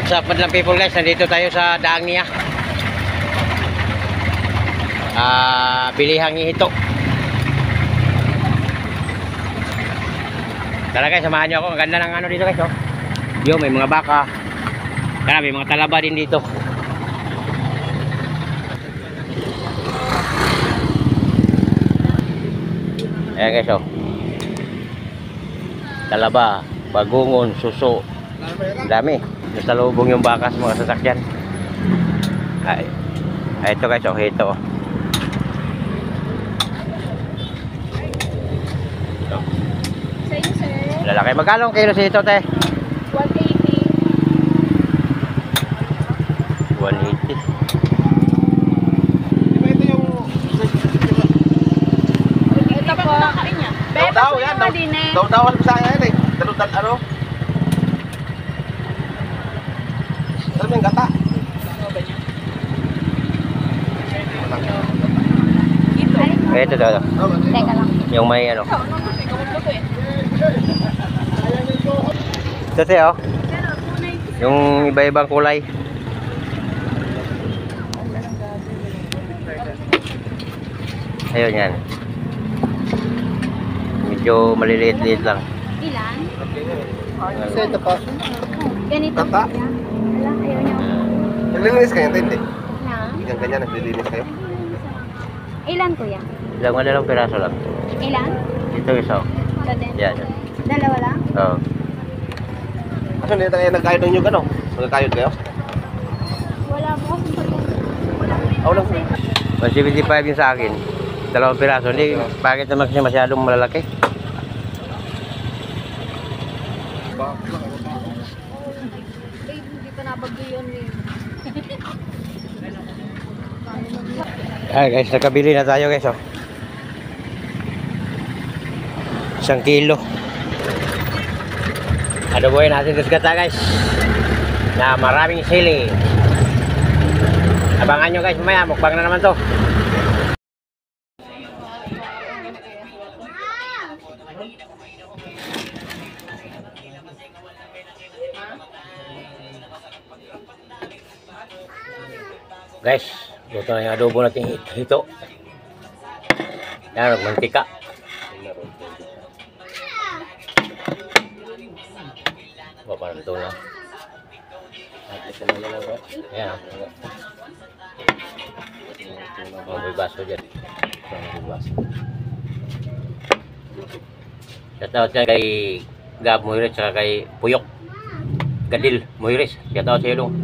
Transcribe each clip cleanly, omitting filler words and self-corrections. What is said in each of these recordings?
What's up madlang people guys, nandito tayo sa daang niya. Bilihang hito. Tara guys, samahan nyo ako. Ang ganda ng ano dito guys, oh. Yo, may mga baka. Tara, may mga talaba din dito. Ayan guys, oh. Talaba, bagungon, suso. Dami. Nasa lubong yung baka sa mga sasakyan. Ay, ito guys, oh, ito. Sa inyo, sir? Lalaki. Magkano ang kilo sa ito, te? 180. 180. Ito yung... Ito po. Daw-daw yan. Daw-daw ang bisaya yan eh. Dalutan ano? Alam yung gata. Ito daw. Teka lang. Yung may ano. Ito, te, oh. Yung iba-ibang kulay. Ayun yan. Medyo maliliit-liit lang. Ilan? Kasi ito pa. Ganito. Tata? Wala, ayaw niya. Naglilinis kayo, hindi? Na? Ganyan, naglilinis kayo. Ilan, kuya? Ilang piraso lang. Ilan? Ito isa. Ito din. Yan. Dalawa lang? Oo. Kasi hindi tayo nagkayod ng nyug ano? Nagkayod kayo? Wala po kasi wala po rin. Wala po. 175 yung sa akin. 2 piraso. Hindi, bakit naman kasi masyadong malalaki? Hindi pa nabagyo yun eh. Ay guys, nakabili na tayo guys, oh. 1 kilo. Adoboyin natin ito gata guys. Na maraming sili. Abangan nyo guys, mamaya mukbang na naman to. Guys, luto na yung adobo natin ito. Yan, mantika. Parang ito na. Ayan. May baso dyan. Shoutout dyan kay Gab Moires at kay Puyok Gadil Moires. Shoutout sa ilong.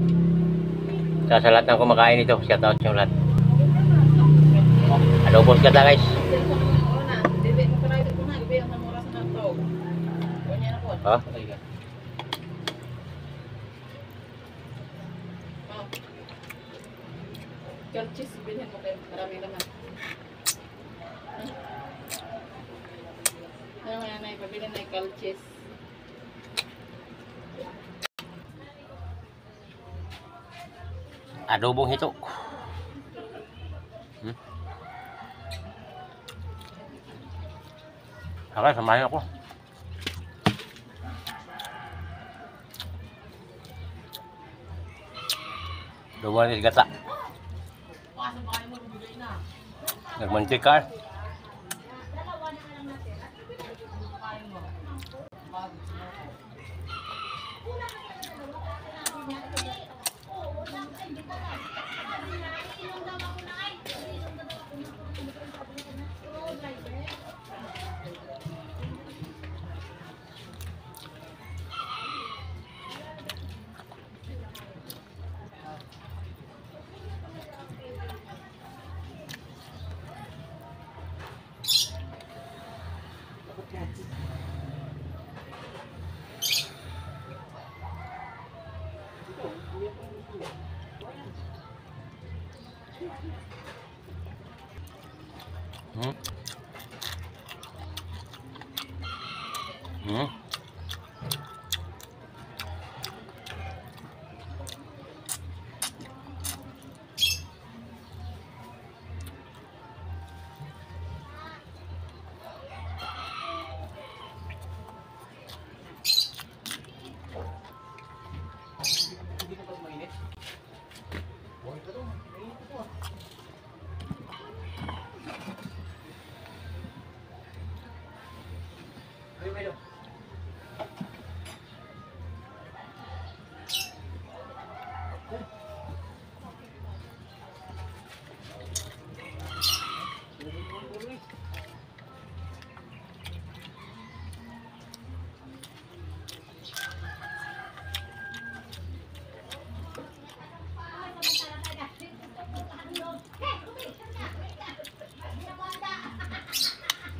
Sa lahat ng kumakain ito. Shoutout sa lahat. Adobos ka ta guys. Ha? Kalchis, bilhin mo kayo. Marami naman. Ano nga na, ipabili na yung kalchis. Adobong hito. Okay, samahin ako. Adobo ni gata. Nagmantika.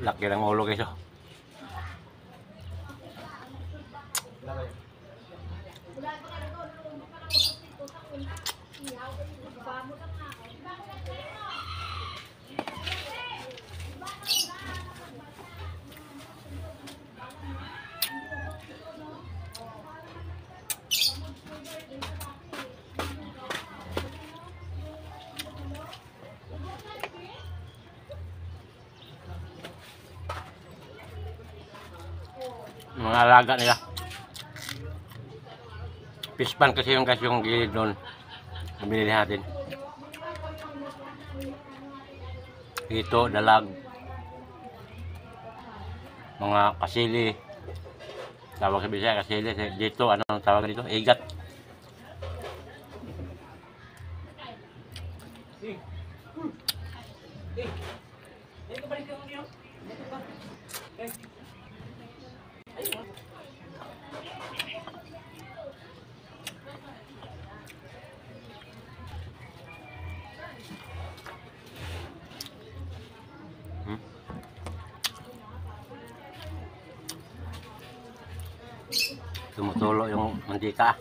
Laki ng ulo guys. Oh. Mga alaga nila. Fish pan kasi yung guys yung gilid doon. Binili natin. Ito, dalag. Mga kasili. Tawag sa Bisaya kasili. Dito, anong tawag dito? Igat. Tumutulo yung mantika.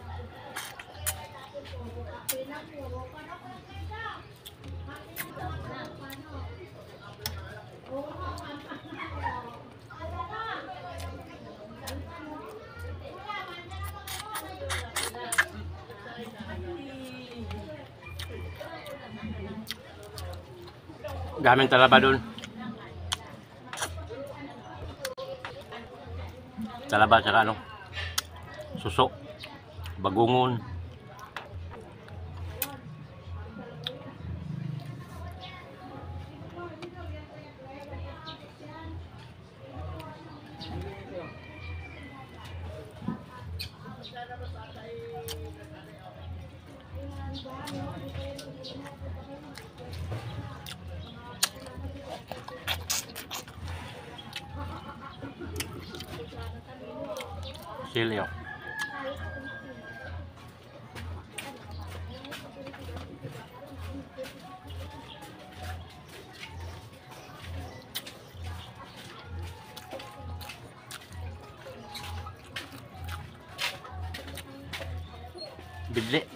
Daming talaba doon. Talaba saka ano? Suso, bagungon. Silyo. Bidli.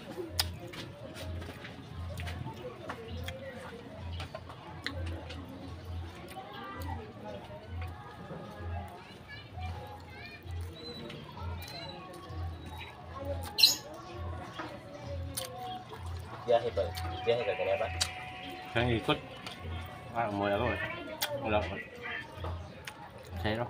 Biyahe ba? Biyahe ka kaya ba? Kaya ikot. Umuwi ako eh. Wala ko. Zero.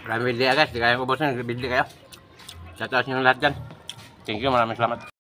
Maraming bidli guys, di kaya ubusin, bidli kayo. Shoutout sa inyo lahat dyan. Thank you, maraming salamat.